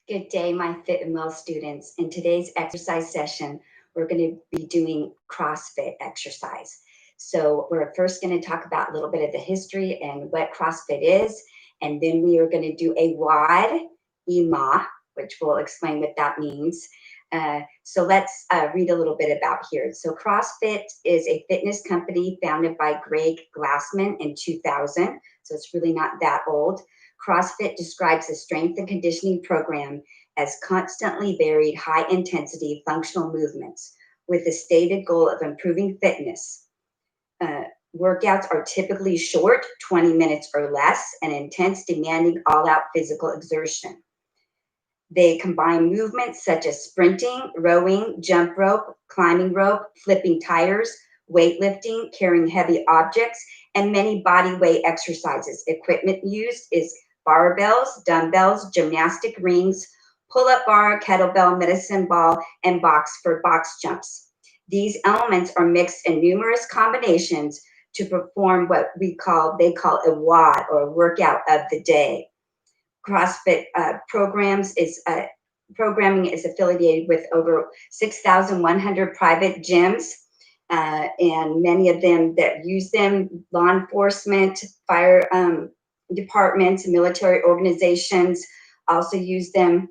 Good day, my Fit and Well students. In today's exercise session, we're going to be doing CrossFit exercise. So we're first going to talk about a little bit of the history and what CrossFit is, and then we are going to do a WOD EMA, which we'll explain what that means. So let's read a little bit about here. So CrossFit is a fitness company founded by Greg Glassman in 2000. So it's really not that old. CrossFit describes a strength and conditioning program as constantly varied, high-intensity functional movements with the stated goal of improving fitness. Workouts are typically short, 20 minutes or less, and intense, demanding all-out physical exertion. They combine movements such as sprinting, rowing, jump rope, climbing rope, flipping tires, weightlifting, carrying heavy objects, and many body weight exercises. Equipment used is barbells, dumbbells, gymnastic rings, pull-up bar, kettlebell, medicine ball, and box for box jumps. These elements are mixed in numerous combinations to perform what they call a WOD, or workout of the day. CrossFit programming is affiliated with over 6,100 private gyms, and many of them that use them, law enforcement, fire departments, military organizations also use them,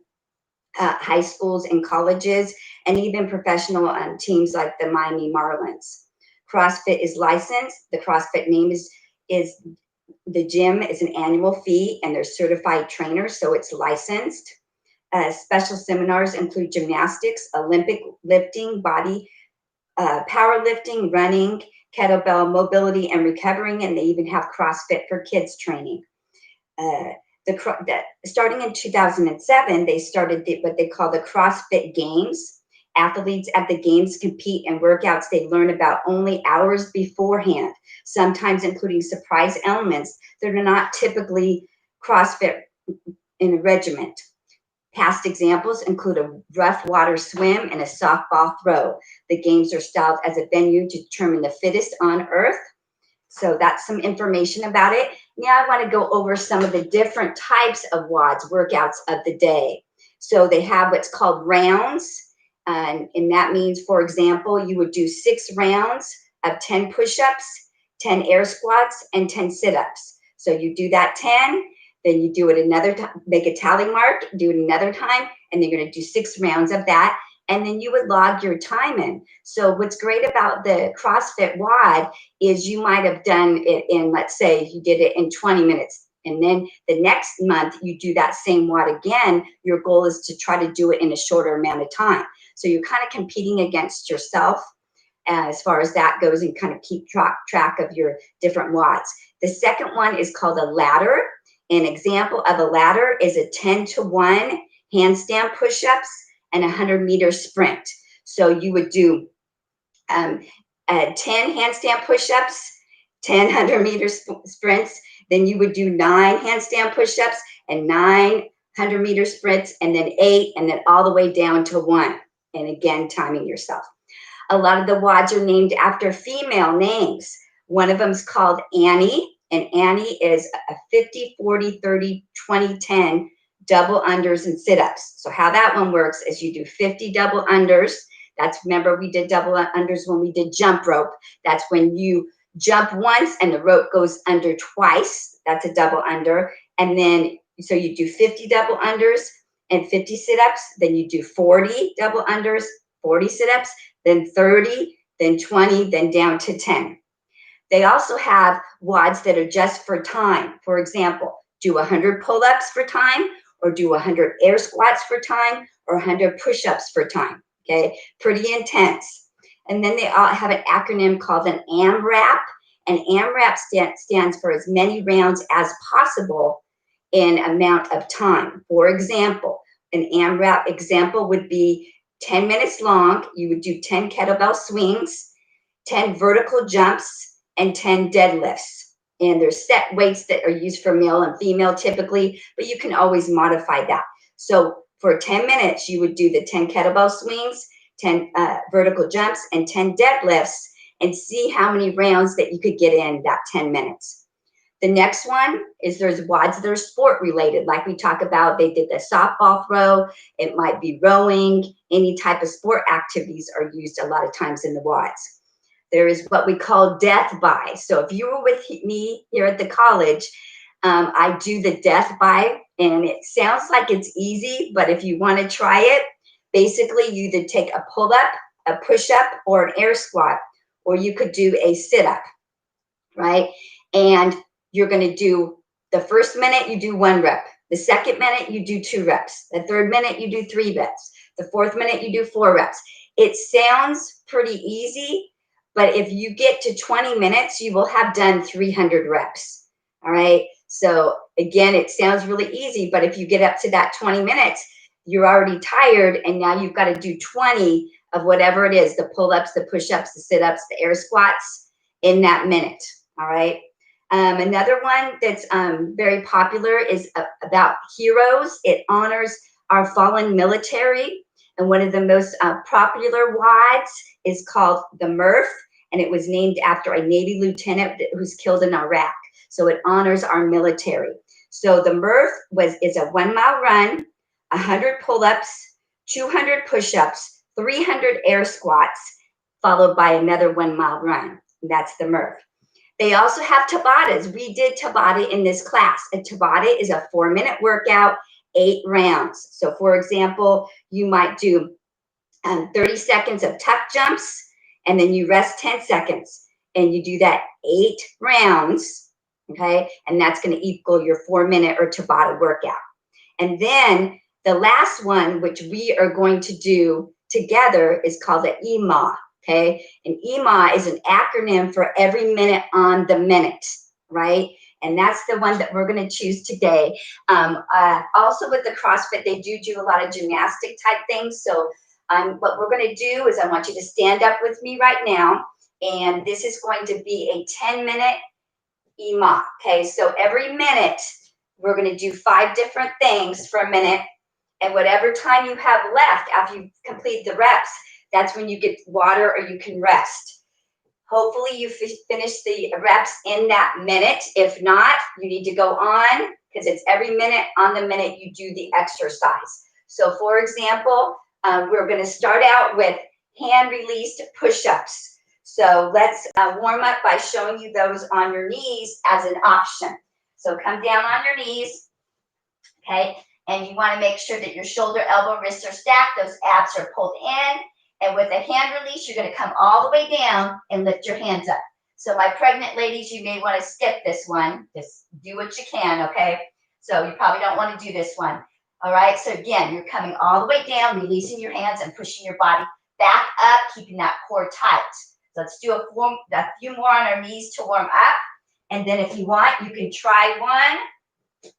high schools and colleges, and even professional teams like the Miami Marlins. CrossFit is licensed. The CrossFit name is the gym is an annual fee, and they're certified trainers, so it's licensed. Special seminars include gymnastics, Olympic lifting, body powerlifting, running, kettlebell mobility and recovering, and they even have CrossFit for kids training. Starting in 2007, they started what they call the CrossFit Games. Athletes at the games compete in workouts they learn about only hours beforehand, sometimes including surprise elements that are not typically CrossFit in a regiment. Past examples include a rough water swim and a softball throw. The games are styled as a venue to determine the fittest on earth. So that's some information about it. Now I want to go over some of the different types of WODs, workouts of the day. So they have what's called rounds. And that means, for example, you would do 6 rounds of 10 push-ups, 10 air squats, and 10 sit-ups. So you do that 10, then you do it another time, make a tally mark, do it another time, and then you're going to do 6 rounds of that. And then you would log your time in. So what's great about the CrossFit WOD is you might have done it in, let's say you did it in 20 minutes. And then the next month you do that same WOD again. Your goal is to try to do it in a shorter amount of time. So you're kind of competing against yourself as far as that goes, and kind of keep track of your different WODs. The second one is called a ladder. An example of a ladder is a 10-to-1 handstand push-ups and a 100-meter sprint. So you would do 10 handstand push-ups, 10 100-meter sprints. Then you would do 9 handstand push-ups and 9 100-meter sprints, and then 8, and then all the way down to 1. And again, timing yourself. A lot of the WODs are named after female names. One of them is called Annie, and Annie is a 50, 40, 30, 20, 10 double unders and sit-ups. So how that one works is you do 50 double unders. Remember we did double unders when we did jump rope. That's when you jump once and the rope goes under twice. That's a double under. And then, so you do 50 double unders and 50 sit-ups, then you do 40 double unders, 40 sit-ups, then 30, then 20, then down to 10. They also have WODs that are just for time. For example, do 100 pull-ups for time, or do 100 air squats for time, or 100 push-ups for time, okay? Pretty intense. And then they all have an acronym called an AMRAP, and AMRAP stands for as many rounds as possible in amount of time. For example, an AMRAP example would be 10 minutes long. You would do 10 kettlebell swings, 10 vertical jumps, and 10 deadlifts. And there's set weights that are used for male and female typically, but you can always modify that. So for 10 minutes, you would do the 10 kettlebell swings, 10 vertical jumps, and 10 deadlifts, and see how many rounds that you could get in that 10 minutes. The next one is there's WODs that are sport related, like we talk about. They did the softball throw. It might be rowing. Any type of sport activities are used a lot of times in the WODs. There is what we call death by. So if you were with me here at the college, I do the death by, and it sounds like it's easy, but if you want to try it, basically you either take a pull up, a push up, or an air squat, or you could do a sit up, right? And you're going to do the first minute, you do 1 rep. The second minute, you do 2 reps. The third minute, you do 3 reps. The fourth minute, you do 4 reps. It sounds pretty easy, but if you get to 20 minutes, you will have done 300 reps. All right. So again, it sounds really easy, but if you get up to that 20 minutes, you're already tired, and now you've got to do 20 of whatever it is, the pull-ups, the push-ups, the sit-ups, the air squats in that minute. All right. Another one that's very popular is about heroes. It honors our fallen military. And one of the most popular WODs is called the Murph, and it was named after a Navy lieutenant who's killed in Iraq. So it honors our military. So the Murph is a 1 mile run, 100 pull-ups, 200 push-ups, 300 air squats, followed by another 1 mile run. That's the Murph. They also have Tabatas. We did Tabata in this class. A Tabata is a 4-minute workout, 8 rounds. So for example, you might do 30 seconds of tuck jumps, and then you rest 10 seconds, and you do that 8 rounds, okay? And that's going to equal your 4-minute or Tabata workout. And then the last one, which we are going to do together, is called the EMA. Okay, and EMA is an acronym for every minute on the minute, right? And that's the one that we're going to choose today. Also with the CrossFit, they do a lot of gymnastic type things. So what we're going to do is I want you to stand up with me right now. And this is going to be a 10-minute EMA. Okay, so every minute, we're going to do 5 different things for a minute. And whatever time you have left after you complete the reps, that's when you get water or you can rest. Hopefully you finish the reps in that minute. If not, you need to go on, because it's every minute on the minute you do the exercise. So for example, we're going to start out with hand released push-ups. So let's warm up by showing you those on your knees as an option. So come down on your knees, okay? And you want to make sure that your shoulder, elbow, wrists are stacked. Those abs are pulled in. And with a hand release, you're going to come all the way down and lift your hands up. So my pregnant ladies, you may want to skip this one. Just do what you can, okay? So you probably don't want to do this one. All right? So again, you're coming all the way down, releasing your hands and pushing your body back up, keeping that core tight. So let's do a few more on our knees to warm up. And then if you want, you can try one.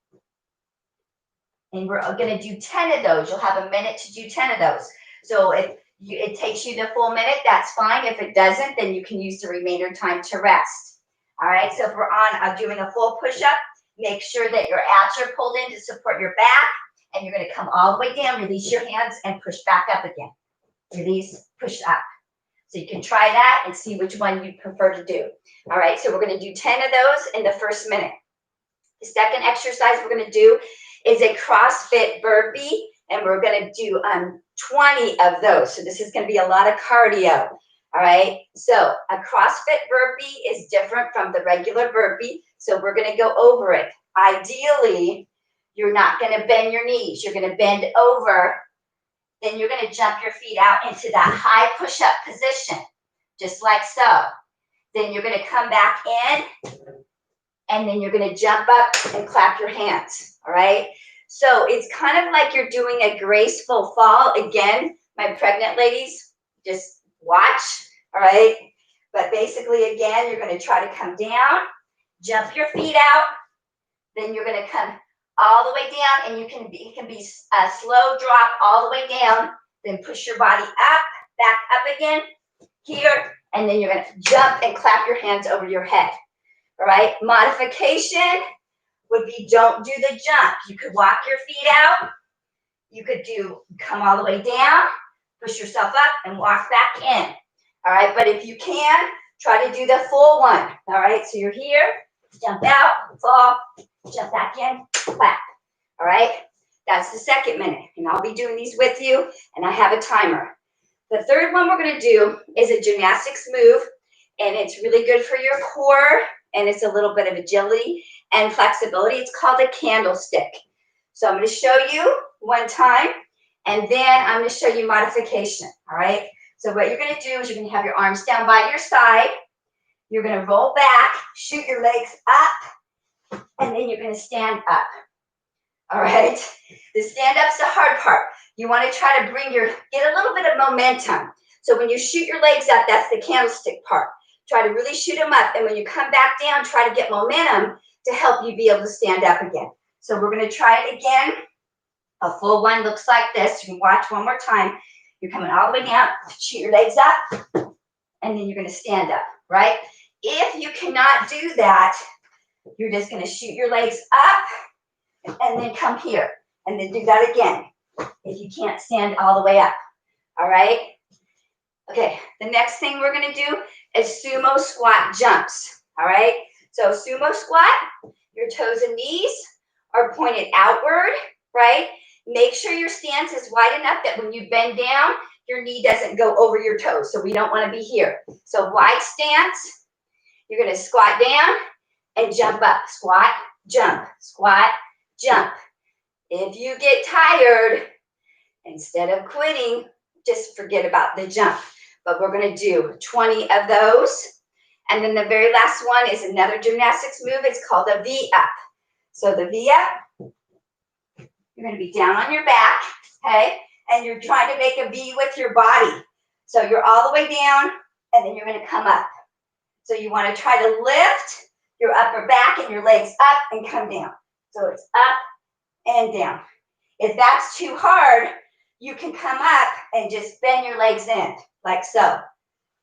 And we're going to do 10 of those. You'll have a minute to do 10 of those. So if it takes you the full minute, that's fine. If it doesn't, then you can use the remainder time to rest. All right, so if we're on doing a full push-up, make sure that your abs are pulled in to support your back, and you're going to come all the way down, release your hands, and push back up again. Release, push up. So you can try that and see which one you prefer to do. All right, so we're going to do 10 of those in the first minute. The second exercise we're going to do is a CrossFit burpee, and we're going to do 20 of those. So this is going to be a lot of cardio. All right. So a CrossFit burpee is different from the regular burpee. So we're going to go over it. Ideally, you're not going to bend your knees. You're going to bend over. Then you're going to jump your feet out into that high push-up position, just like so. Then you're going to come back in, and then you're going to jump up and clap your hands. All right. So it's kind of like you're doing a graceful fall. Again, my pregnant ladies, just watch, all right? But basically, again, you're going to try to come down, jump your feet out, then you're going to come all the way down, and it can be a slow drop all the way down, then push your body up, back up again, here, and then you're going to jump and clap your hands over your head, all right? Modification would be don't do the jump. You could walk your feet out. You could come all the way down, push yourself up, and walk back in. All right, but if you can, try to do the full one. All right, so you're here, jump out, fall, jump back in, clap. All right? That's the second minute. And I'll be doing these with you, and I have a timer. The third one we're going to do is a gymnastics move, and it's really good for your core, and it's a little bit of agility and flexibility. It's called a candlestick. So I'm going to show you one time, and then I'm going to show you modification, all right? So what you're going to do is you're going to have your arms down by your side. You're going to roll back, shoot your legs up, and then you're going to stand up, all right? The stand up's the hard part. You want to try to get a little bit of momentum. So when you shoot your legs up, that's the candlestick part. Try to really shoot them up, and when you come back down, try to get momentum to help you be able to stand up again. So we're going to try it again. A full one looks like this. You can watch one more time. You're coming all the way down, shoot your legs up, and then you're going to stand up, right? If you cannot do that, you're just going to shoot your legs up and then come here and then do that again if you can't stand all the way up, all right? Okay, the next thing we're going to do is sumo squat jumps, all right? So sumo squat, your toes and knees are pointed outward, right? Make sure your stance is wide enough that when you bend down, your knee doesn't go over your toes. So we don't want to be here. So wide stance, you're going to squat down and jump up. Squat, jump, squat, jump. If you get tired, instead of quitting, just forget about the jump. But we're going to do 20 of those. And then the very last one is another gymnastics move. It's called a V-up. So the V-up, you're going to be down on your back, okay? And you're trying to make a V with your body. So you're all the way down, and then you're going to come up. So you want to try to lift your upper back and your legs up and come down. So it's up and down. If that's too hard, you can come up and just bend your legs in, like so.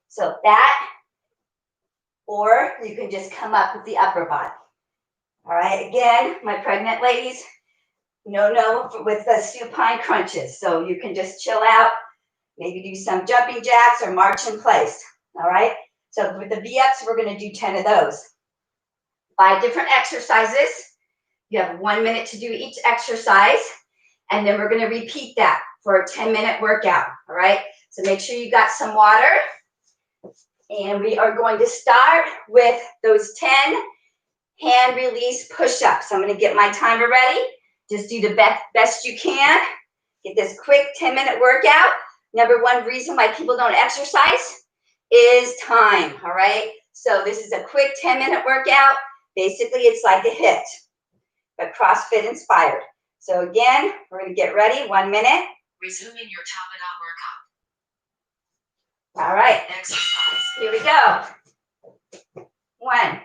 So that, or you can just come up with the upper body. All right, again, my pregnant ladies, no with the supine crunches. So you can just chill out, maybe do some jumping jacks or march in place. All right, so with the V-ups, we're going to do 10 of those. 5 different exercises. You have 1 minute to do each exercise, and then we're going to repeat that for a 10-minute workout. All right, so make sure you got some water, and we are going to start with those 10 hand release push-ups. I'm going to get my timer ready. Just do the best you can. Get this quick 10-minute workout. Number one reason why people don't exercise is time, all right? So this is a quick 10-minute workout. Basically, it's like a HIIT, but CrossFit inspired. So again, we're going to get ready. 1 minute. Resuming your top-it-up workout. All right. Exercise. Here we go. 1,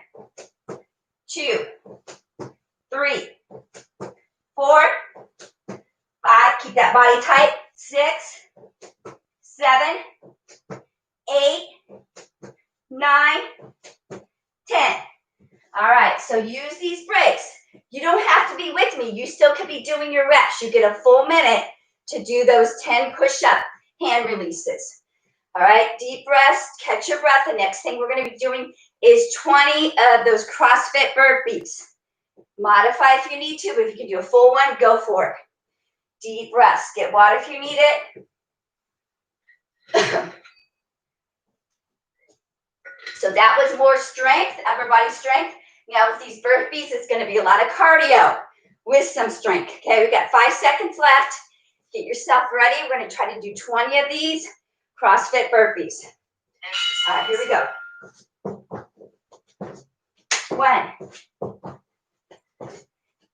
2, 3, 4, 5. Keep that body tight. 6, 7, 8, 9, 10. All right, so use these breaks. You don't have to be with me. You still could be doing your reps. You get a full minute to do those 10 push-up hand releases. All right, deep breaths, catch your breath. The next thing we're going to be doing is 20 of those CrossFit burpees. Modify if you need to, but if you can do a full one, go for it. Deep breaths. Get water if you need it. So that was more strength, upper body strength. Now with these burpees, it's going to be a lot of cardio with some strength. Okay, we've got 5 seconds left. Get yourself ready. We're going to try to do 20 of these CrossFit burpees. All right, here we go. 1,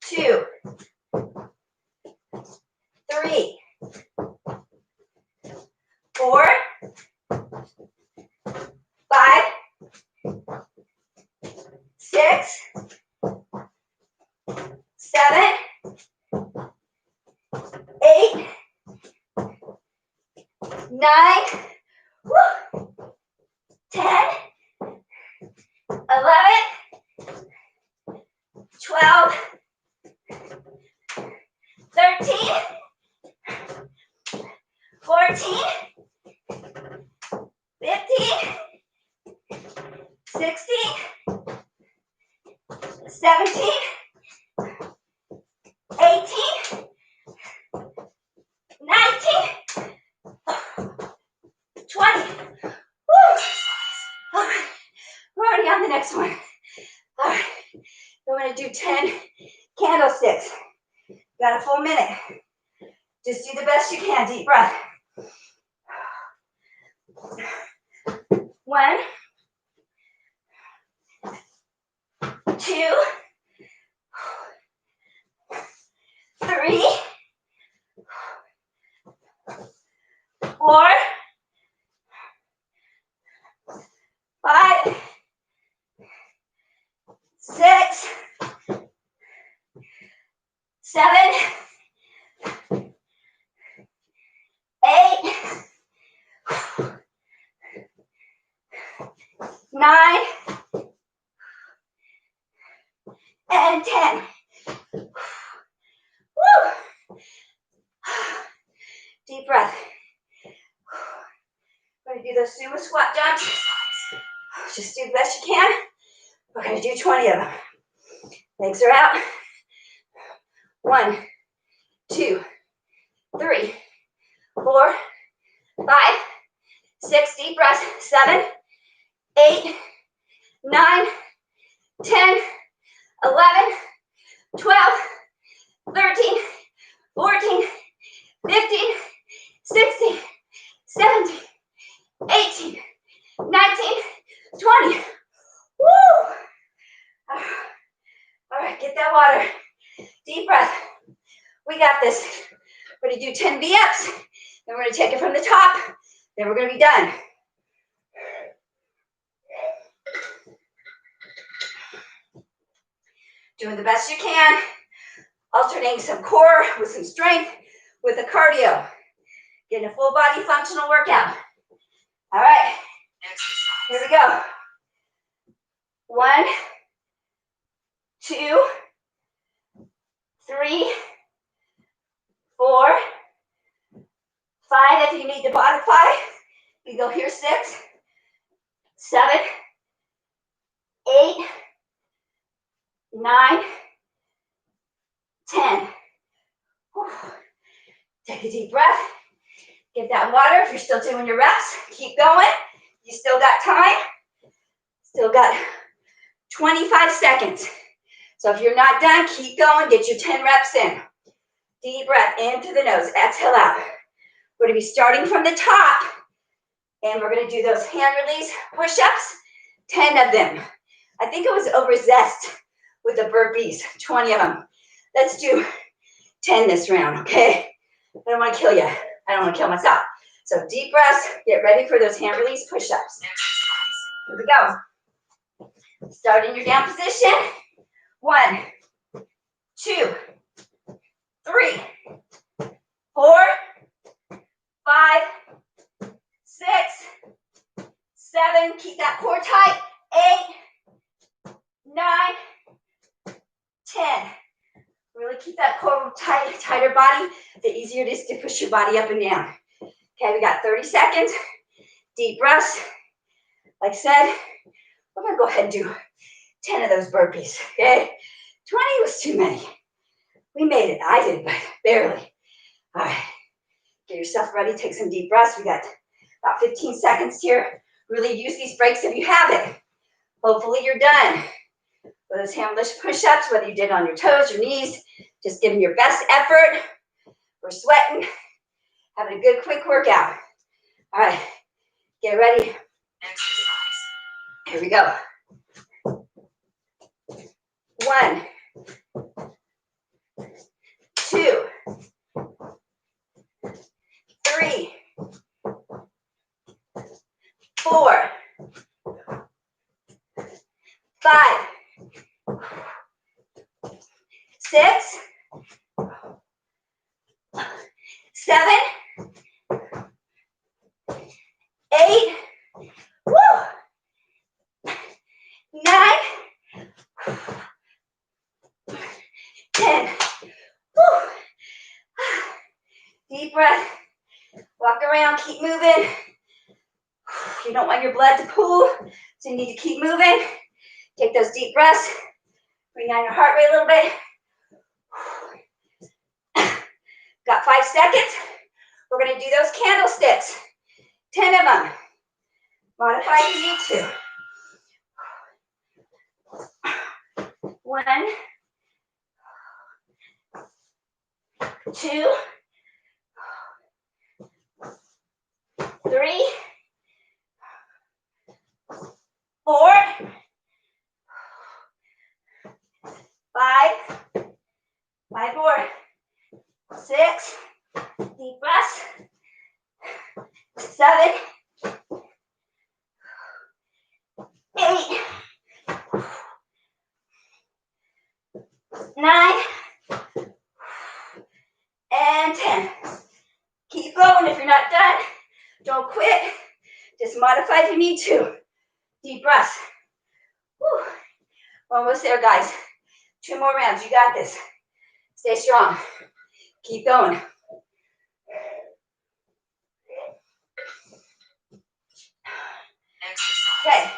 2, 3, 4, 5, 6, 7, 8, 9, 10, 11, 12, 13, 14, 15, 16, next one. All right, we're gonna do 10 candlesticks. Got a full minute. Just do the best you can, deep breath. 1, 2, 3, 4, 5, 6, 7, 8, 9, and 10. Woo! Deep breath. We're going to do those sumo squat jumps. Just do the best you can. We're going to do 20 of them. Legs are out. 1, 2, 3, 4, 5, 6. Deep breaths. 7, 8, 9, 10, 11, 12, 13, 14, 15, 16, 17, 18, 19, 20. Woo! All right, get that water. Deep breath. We got this. We're going to do 10 V-ups. Then we're going to take it from the top. Then we're going to be done. Doing the best you can. Alternating some core with some strength with a cardio. Getting a full body functional workout. All right. Here we go. 1, 2, 3, 4, 5. If you need to modify, you go here. 6, 7, 8, 9, 10. Whew. Take a deep breath. Get that water. If you're still doing your reps, keep going. You still got time. Still got 25 seconds. So if you're not done, keep going. Get your 10 reps in. Deep breath in through the nose. Exhale out. We're going to be starting from the top. And we're going to do those hand release push-ups. 10 of them. I think it was over zest with the burpees. 20 of them. Let's do 10 this round, okay? I don't want to kill you. I don't want to kill myself. So deep breaths. Get ready for those hand release push-ups. Here we go. Start in your down position. 1, 2, 3, 4, 5, 6, 7. Keep that core tight. 8, 9, 10. Really keep that core tight, tighter body. The easier it is to push your body up and down. Okay, we got 30 seconds. Deep breaths. Like I said, we're going to go ahead and do 10 of those burpees, okay? 20 was too many. We made it. I did, but barely. All right. Get yourself ready. Take some deep breaths. We got about 15 seconds here. Really use these breaks if you have it. Hopefully you're done. With those hand lift push-ups, whether you did it on your toes, your knees, just giving your best effort. We're sweating. Having a good, quick workout. All right. Get ready. Here we go. 1, 2, 3, 4, 5, 6, 7, 8, woo, 9, 10. Woo. Deep breath. Walk around, keep moving. You don't want your blood to pool, so you need to keep moving. Take those deep breaths. Bring down your heart rate a little bit. Got 5 seconds. We're going to do those candlesticks. 10 of them. Modify if you need to. 1, 2, 3, 4, 5, 5 more, 6, deep breaths, 7, 8, 9, and 10. Keep going if you're not done. Don't quit. Just modify if you need to. Deep breaths. Whew. We're almost there, guys. 2 more rounds. You got this. Stay strong. Keep going. Okay.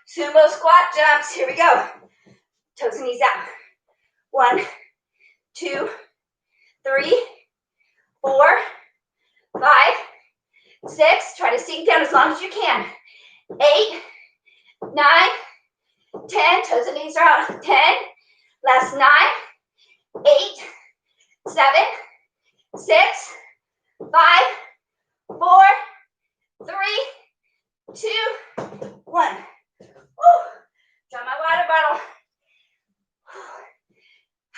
Sumo squat jumps. Here we go. Toes and knees out. 1, 2, 3, 4, 5, 6. Try to sink down as long as you can. 8, 9, 10. Toes and knees are out. 10. Last 9, 8, 7, 6, 5, 4, 3, 2, 1. Woo. Drop my water bottle.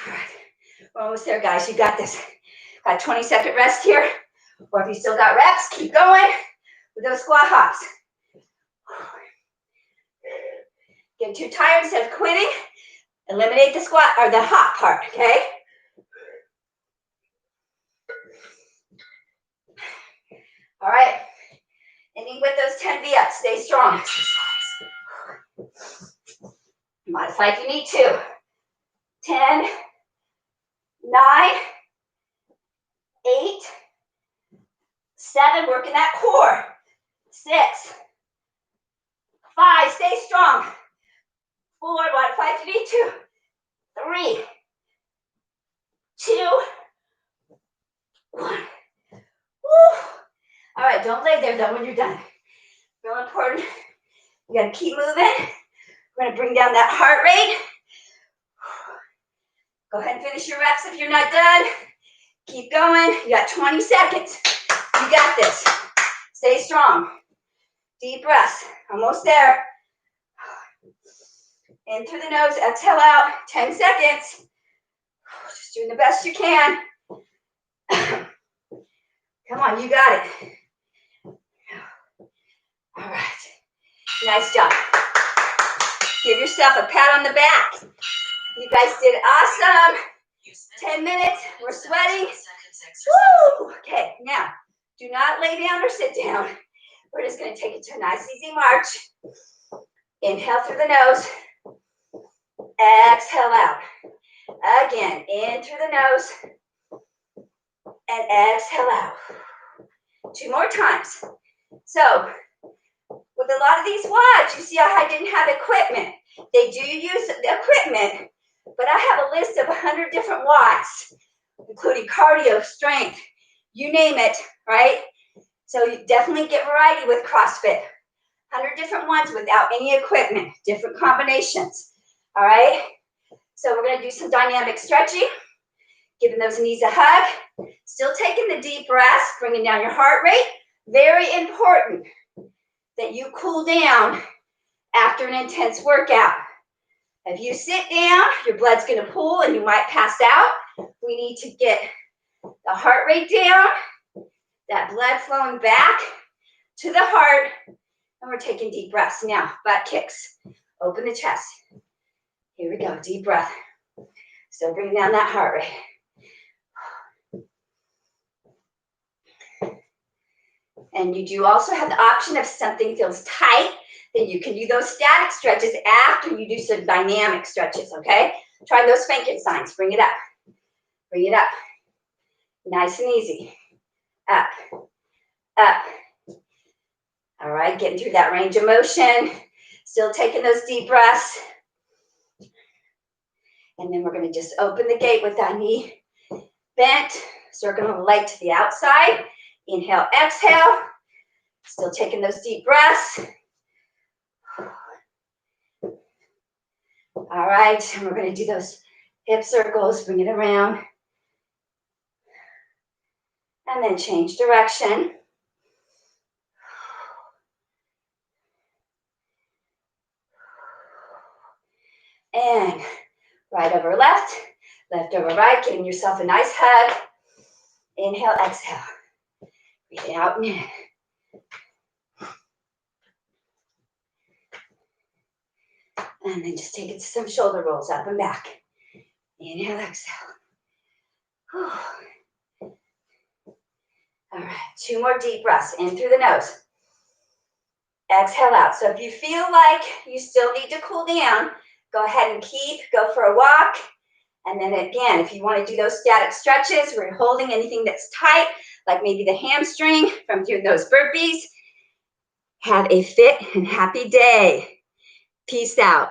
All right. We're almost there, guys. You got this. Got 20-second rest here. Or if you still got reps, keep going with those squat hops. Getting too tired, instead of quitting, eliminate the squat or the hop part, okay? All right. Ending with those 10 V-ups. Stay strong. Modify if you need to. 10, 9, 8, 7, working that core. 6, 5, stay strong. 4, modify if you need to. 3, 2, 1. Woo. All right, don't lay there though when you're done. Real important. You gotta keep moving. We're gonna bring down that heart rate. Go ahead and finish your reps if you're not done. Keep going. You got 20 seconds. You got this. Stay strong. Deep breaths. Almost there. In through the nose. Exhale out. 10 seconds. Just doing the best you can. Come on, you got it. All right. Nice job. Give yourself a pat on the back. You guys did awesome. 10 minutes. We're sweating. Woo! Okay, now, do not lay down or sit down. We're just going to take it to a nice, easy march. Inhale through the nose. Exhale out. Again, in through the nose. And exhale out. 2 more times. So, with a lot of these WODs, you see how I didn't have equipment. They do use the equipment, but I have a list of 100 different WODs, including cardio, strength, you name it, right? So you definitely get variety with CrossFit. 100 different ones without any equipment, different combinations, all right? So we're gonna do some dynamic stretching, giving those knees a hug, still taking the deep breaths, bringing down your heart rate. Very important that you cool down after an intense workout. If you sit down, your blood's gonna pool and you might pass out. We need to get the heart rate down, that blood flowing back to the heart, and we're taking deep breaths. Now, butt kicks. Open the chest. Here we go, deep breath. Still bringing down that heart rate. And you do also have the option if something feels tight, then you can do those static stretches after you do some dynamic stretches, okay? Try those Frankensteins. Bring it up. Bring it up. Nice and easy. Up. Up. All right, getting through that range of motion. Still taking those deep breaths. And then we're going to just open the gate with that knee bent. Circling the leg to the outside. Inhale, exhale. Still taking those deep breaths. All All right, and we're going to do those hip circles, bring it around, and then change direction. And right over left, left over right, giving yourself a nice hug. Inhale, exhale. Breathe it out and in. And then just take it to some shoulder rolls up and back. Inhale, exhale. Whew. All right, 2 more deep breaths in through the nose. Exhale out. So if you feel like you still need to cool down, go ahead and go for a walk. And then again, if you want to do those static stretches, we're holding anything that's tight, like maybe the hamstring from doing those burpees. Have a fit and happy day. Peace out.